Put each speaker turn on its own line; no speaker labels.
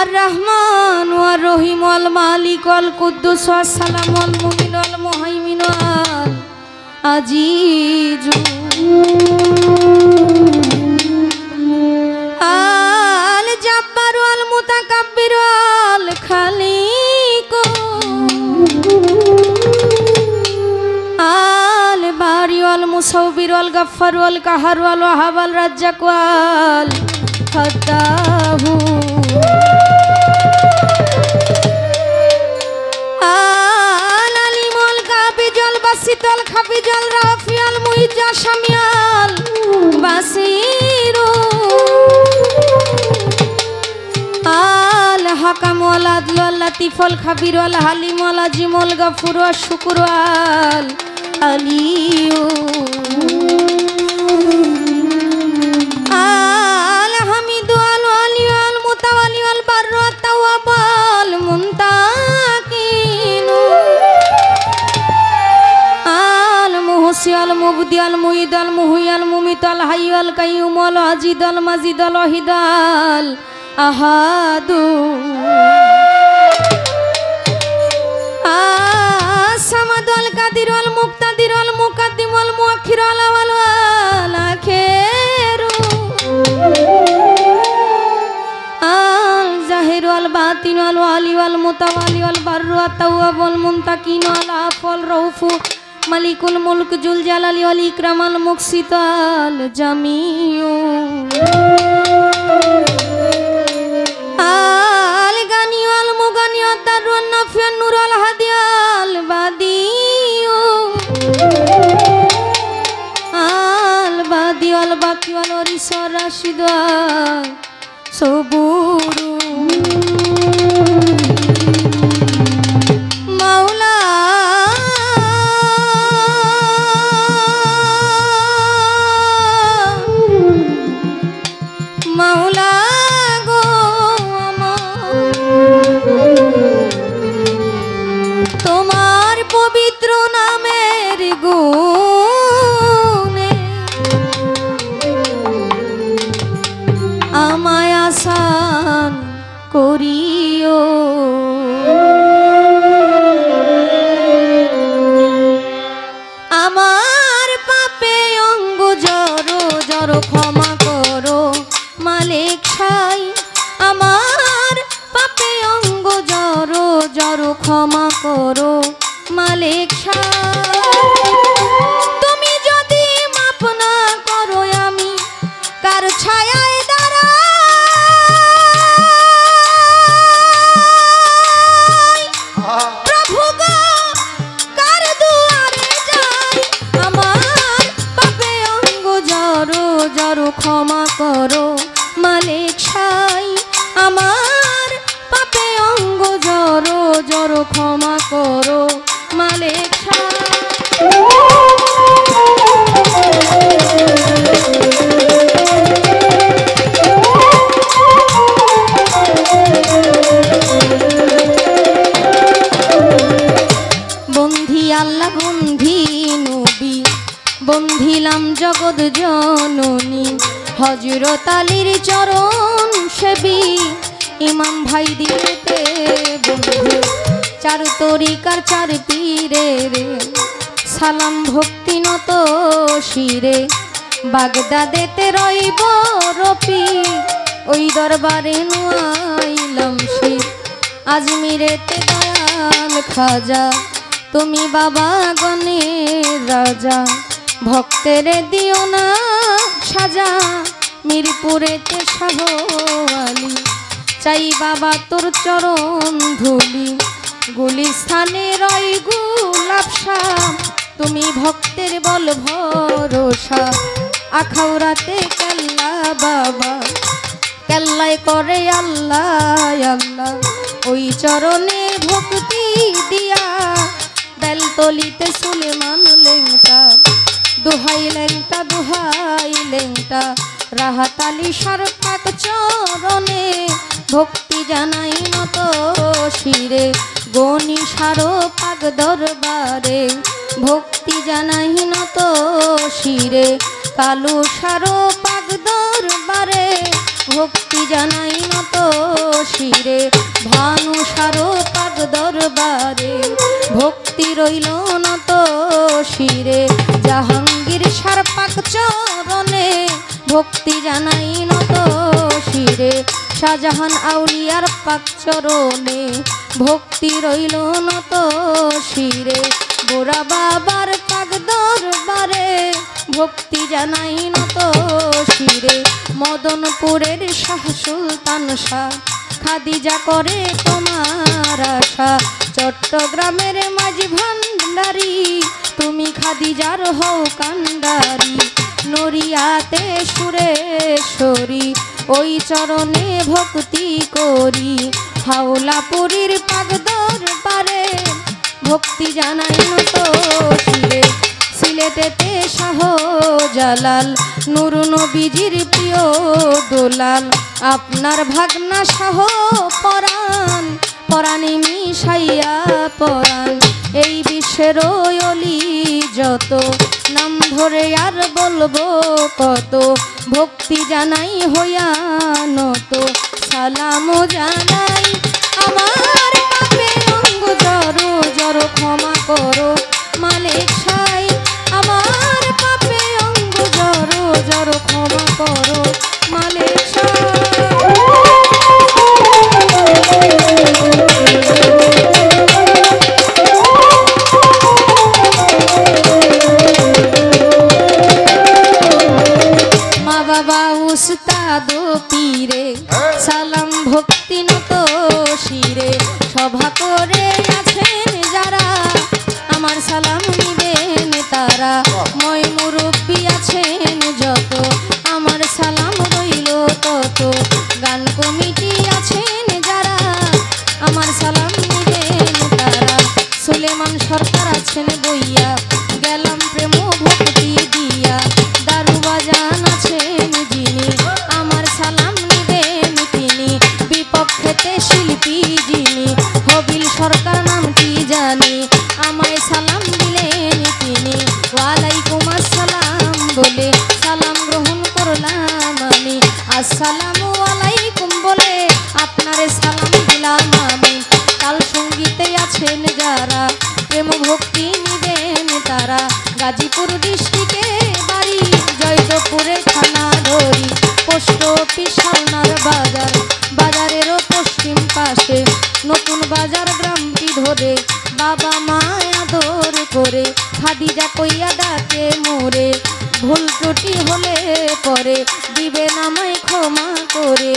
আর Rahman war রহিম ওয়াল মালিক ওয়াল কুদ্দুস ওয়াস সালাম ওয়াল মুমিন ওয়াল Muhaimin ওয়াল আজিজ আল জাব্বার ওয়াল মুতাকাব্বির ওয়াল খালিক আল বারি ওয়াল মুসাউবির ওয়াল গাফফার ওয়াল কাহার ওয়াল ওয়াহাব ওয়াল রাজ্জাক ওয়াল ফাত্তাহু আল আলিম ওয়াল কাবিজ ওয়াল বাসিত ওয়াল খাবিজ ওয়াল রাফি ওয়াল মুইজ ওয়াল শামিয়াল বাসির আল হাকাম ওয়াল আদল ওয়াল লাতিফ ওয়াল খাবির ওয়াল হালিম ওয়াল আজিম ওয়াল গফুর ওয়াল শুকুর ওয়াল আলিয়্যু আল হামিদ ওয়াল ওয়ালি ওয়াল মুতাওয়ালি ওয়াল বাররু ওয়াত তাওয়াব ওয়াল মুনতাকিন আল মুহসি ওয়াল মুবদি ওয়াল মুঈদ ওয়াল মুহয়ি ওয়াল মুমিত ওয়াল হায়্যু ওয়াল কাইয়্যুম ওয়াল আজিদ ওয়াল মাজিদ ওয়াল ওয়াহিদ ওয়াল আহাদু সামাদ ওয়াল কাদির ওয়াল মুক্তাদির ওয়াল মুকাদ্দিম ওয়াল মুআখির ওয়াল আওয়াল ওয়াল আখির আল জাহির ওয়াল বাতিন ওয়াল ওয়ালি ওয়াল মুতাওয়ালি ওয়াল বাররু ওয়াত তাওয়াব ওয়াল মুনতাকিন ওয়াল আফু ওয়াল রাউফু মালিকুল মুলক জুল জালালি ওয়াল ইকরাম ওয়াল মুকসিত ওয়াল জামিউ আল গানি ওয়াল মুগানি ওয়াদ দারু ওয়ান নাফি ওয়ান নূর ওয়াল হাদি ওয়াল বাদিউ আল বাদি ওয়াল বাকি ওয়াল ওয়ারিস ওয়াল রাশিদ ওয়াল সবুরু মাওলা মাওলা গো তোমার পবিত্র নামের গুণে আমায় আসান করিও আমার পাপে অঙ্গ জড়ো জড়ো ক্ষমা করো মালিক ছাই আমার পাপে অঙ্গ জড়ো জড়ো ক্ষমা করো মালিক ছাই তুমি যদি মাপ না করো আমি কার ছায়ায় দাঁড়াই প্রভু গো কার দুয়ারে যাই আমার পাপে অঙ্গ জড়ো জড়ো ক্ষমা করো মালিক ছাই আমার পাপে অঙ্গ জড়ো জড়ো ক্ষমা করো মালিক ছাই বন্ধি আল্লাহ বন্ধি নবী বন্ধিলাম জগৎ জননী হযরত আলীর চরণ সেবী ইমাম ভাই দিতে বন্ধু চার তরিকার চার পীরে রে সালাম ভক্তি নত শিরে বাগদাদেতে রইব রফি ওই দরবারে নুয়াইলাম শির আজমিরেতে দয়াল খাজা তুমি বাবা গণের রাজা ভক্তের দিও না সাজা মিরপুরেতে শাহ আলী চাই বাবা তোর চরণ ধুলি গুলিস্থানে রই গোলাপ শাম তুমি ভক্তের বল ভরসা আখাউরাতে কেল্লা বাবা কেল্লায় করে আল্লাহ আল্লাহ ওই চরণে ভক্তি দিয়া বেলতলিতে সুলেমান লেংটা দুহাই লেংটা রাহাত আলী সারফাক চরণে ভক্তি জানাই নত শিরে গনি সারফাক দরবারে ভক্তি জানাই নত শিরে কালু সারফাক দরবারে ভক্তি জানাই নত শিরে ভানু সারো পাক দরবারে ভক্তি রইল নত শিরে জাহাঙ্গীর সার পাক চরণে ভক্তি জানাই নত শিরে শাহজাহান আউলিয়ার পাক চরণে ভক্তি রইল নত শিরে বোরা বাবার পাক দরবারে ভক্তি জানাই নত শিরে মদনপুরের শাহ সুলতান শাহ খাদিজা করে তোমার আশা চট্টগ্রামের মাঝি ভান্ডারি তুমি খাদিজার হও কান্ডারি নরিয়াতে সুরেশ্বরী ওই চরণে ভক্তি করি হাওলাপুরীর পাক দরবারে ভক্তি জানাই নত শিরে সিলেটেতে শাহ জালাল নূর নবীজির প্রিয় দোলাল আপনার ভাগনা শাহ পরাণ পরাণী মিশাইয়া পরাণ এই বিশ্বের অলি যত নাম ধরে আর বলবো কত ভক্তি জানাই হইয়া নত সালাম জানাই আমার পাপে অঙ্গ জড়ো জড়ো ক্ষমা করো মালিক সাই আমার পাপে অঙ্গ জড়ো জড়ো ক্ষমা করো মালিক মা বাবা উস্তাদ পীরে সালাম ভক্তি নত শিরে সভা করে আছেন যারা আমার সালাম নিবেন তারা মই মুরব্বী আছেন যত আমার সালাম রইল তত গান কমিটি আছেন যারা আমার সালাম নিবেন তারা সুলেমান সরকার আছেন বইয়া গেলাম প্রেম ভক্তি দিয়া দারুবাজান আছেন যিনি আমার সালাম নিবেন তিনি বিপক্ষেতে শিল্পী যিনি হবিল সরকার নামটি জানি আমায় সালাম দিলেন তিনি ওয়ালাইকুম আসসালাম বলে সালাম গ্রহণ করলাম আমি আসসালামু আলাইকুম বলে আপনারে সালাম দিলাম আমি তাল সঙ্গীতে আছেন যারা প্রেম ভক্তি নিবেন তারা গাজীপুর ডিস্ট্রিক্টে বাড়ি জয়দেবপুরে থানা ধরি পোস্ট অফিস সালনার বাজার বাজারেরও পশ্চিম পাশে নতুন বাজার গ্রামটি ধরে বাবা মায় আদর করে খাদিজা কইয়া ডাকে মোরে ভুল ত্রুটি হলে পরে দিবেন আমায় ক্ষমা করে